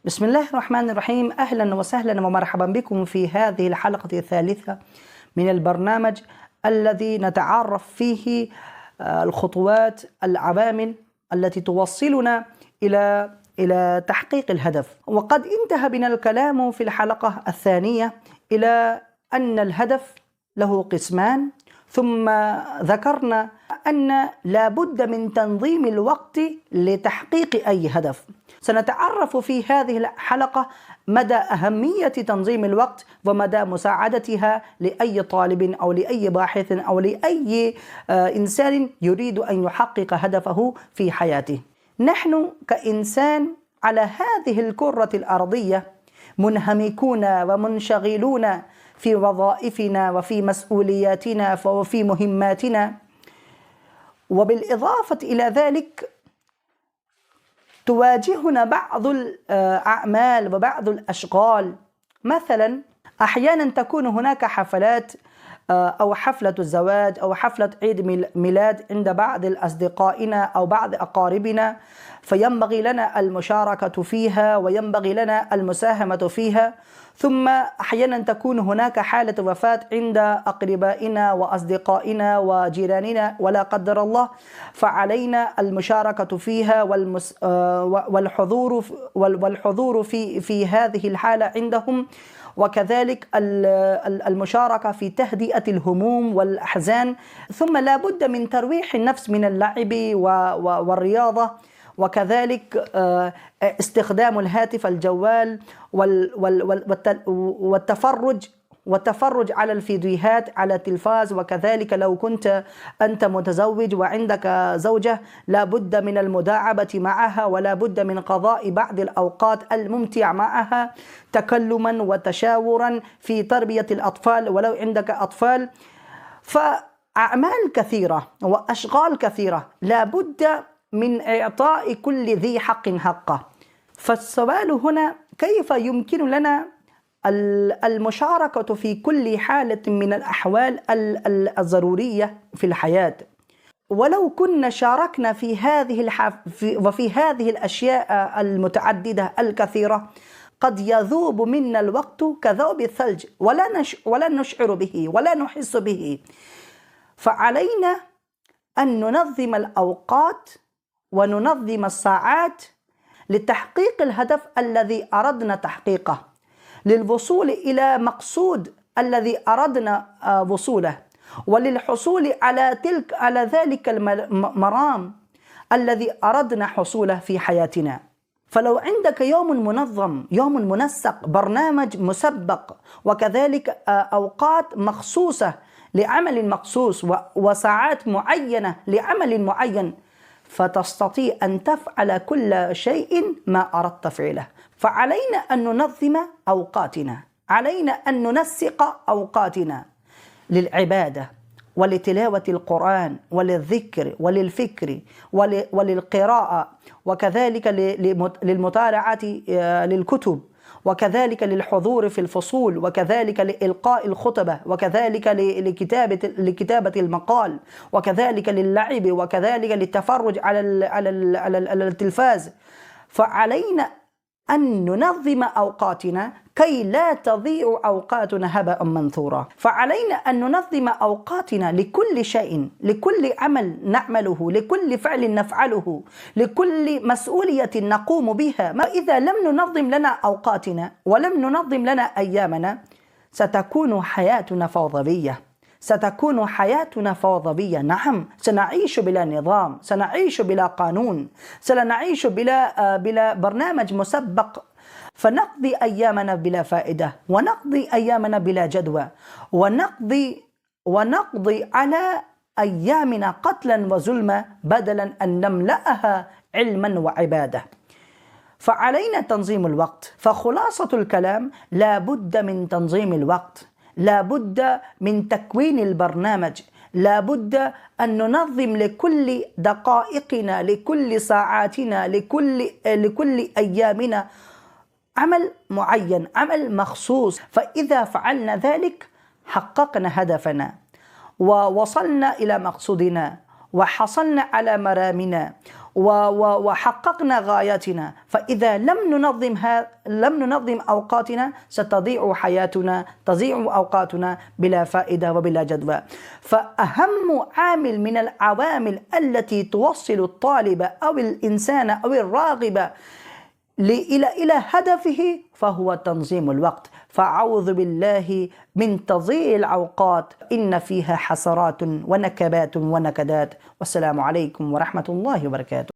بسم الله الرحمن الرحيم. أهلا وسهلا ومرحبا بكم في هذه الحلقة الثالثة من البرنامج الذي نتعرف فيه الخطوات العوامل التي توصلنا إلى تحقيق الهدف. وقد انتهى بنا الكلام في الحلقة الثانية إلى أن الهدف له قسمان، ثم ذكرنا أن لا بد من تنظيم الوقت لتحقيق أي هدف. سنتعرف في هذه الحلقة مدى أهمية تنظيم الوقت ومدى مساعدتها لأي طالب أو لأي باحث أو لأي إنسان يريد أن يحقق هدفه في حياته. نحن كإنسان على هذه الكرة الأرضية منهمكون ومنشغلون في وظائفنا وفي مسؤولياتنا وفي مهماتنا، وبالإضافة إلى ذلك تواجهنا بعض الأعمال وبعض الأشغال. مثلا أحيانا تكون هناك حفلات أو حفلة الزواج أو حفلة عيد ميلاد عند بعض أصدقائنا أو بعض أقاربنا، فينبغي لنا المشاركة فيها وينبغي لنا المساهمة فيها. ثم أحيانا تكون هناك حالة وفاة عند أقربائنا وأصدقائنا وجيراننا ولا قدر الله، فعلينا المشاركة فيها والحضور في هذه الحالة عندهم، وكذلك المشاركة في تهدئة الهموم والأحزان. ثم لا بد من ترويح النفس من اللعب والرياضة، وكذلك استخدام الهاتف الجوال والتفرج على الفيديوهات على التلفاز. وكذلك لو كنت أنت متزوج وعندك زوجة لا بد من المداعبة معها، ولا بد من قضاء بعض الأوقات الممتعة معها تكلما وتشاورا في تربية الأطفال ولو عندك أطفال. فأعمال كثيرة وأشغال كثيرة لا بد من إعطاء كل ذي حق حقه. فالسؤال هنا كيف يمكن لنا المشاركة في كل حالة من الأحوال الضرورية في الحياة؟ ولو كنا شاركنا في هذه الأشياء المتعددة الكثيرة قد يذوب منا الوقت كذوب الثلج ولا نشعر به ولا نحس به. فعلينا أن ننظم الأوقات وننظم الساعات لتحقيق الهدف الذي أردنا تحقيقه، للوصول إلى مقصود الذي أردنا وصوله، وللحصول على ذلك المرام الذي أردنا حصوله في حياتنا. فلو عندك يوم منظم، يوم منسق، برنامج مسبق، وكذلك أوقات مخصوصة لعمل مخصوص وساعات معينة لعمل معين، فتستطيع أن تفعل كل شيء ما أردت فعله. فعلينا أن ننظم أوقاتنا، علينا أن ننسق أوقاتنا للعبادة ولتلاوة القرآن وللذكر وللفكر وللقراءة، وكذلك للمطالعة للكتب، وكذلك للحضور في الفصول، وكذلك لإلقاء الخطبة، وكذلك لكتابة المقال، وكذلك للعب، وكذلك للتفرج على التلفاز. فعلينا أن ننظم أوقاتنا كي لا تضيع أوقاتنا هباء منثورا. فعلينا أن ننظم أوقاتنا لكل شيء، لكل عمل نعمله، لكل فعل نفعله، لكل مسؤولية نقوم بها. ما إذا لم ننظم لنا أوقاتنا ولم ننظم لنا أيامنا ستكون حياتنا فوضوية، ستكون حياتنا فوضوية. نعم، سنعيش بلا نظام، سنعيش بلا قانون، سنعيش بلا برنامج مسبق، فنقضي أيامنا بلا فائدة، ونقضي أيامنا بلا جدوى، ونقضي على أيامنا قتلا وظلما بدلا أن نملأها علما وعبادة. فعلينا تنظيم الوقت. فخلاصة الكلام لا بد من تنظيم الوقت، لا بد من تكوين البرنامج، لا بد أن ننظم لكل دقائقنا، لكل ساعاتنا، لكل أيامنا عمل معين، عمل مخصوص. فإذا فعلنا ذلك حققنا هدفنا ووصلنا إلى مقصودنا وحصلنا على مرامنا وحققنا غاياتنا، فإذا لم ننظم أوقاتنا ستضيع حياتنا، تضيع أوقاتنا بلا فائدة وبلا جدوى. فأهم عامل من العوامل التي توصل الطالب أو الإنسان أو الراغب إلى هدفه فهو تنظيم الوقت. فأعوذ بالله من تضييع الأوقات، إن فيها حسرات ونكبات ونكدات. والسلام عليكم ورحمة الله وبركاته.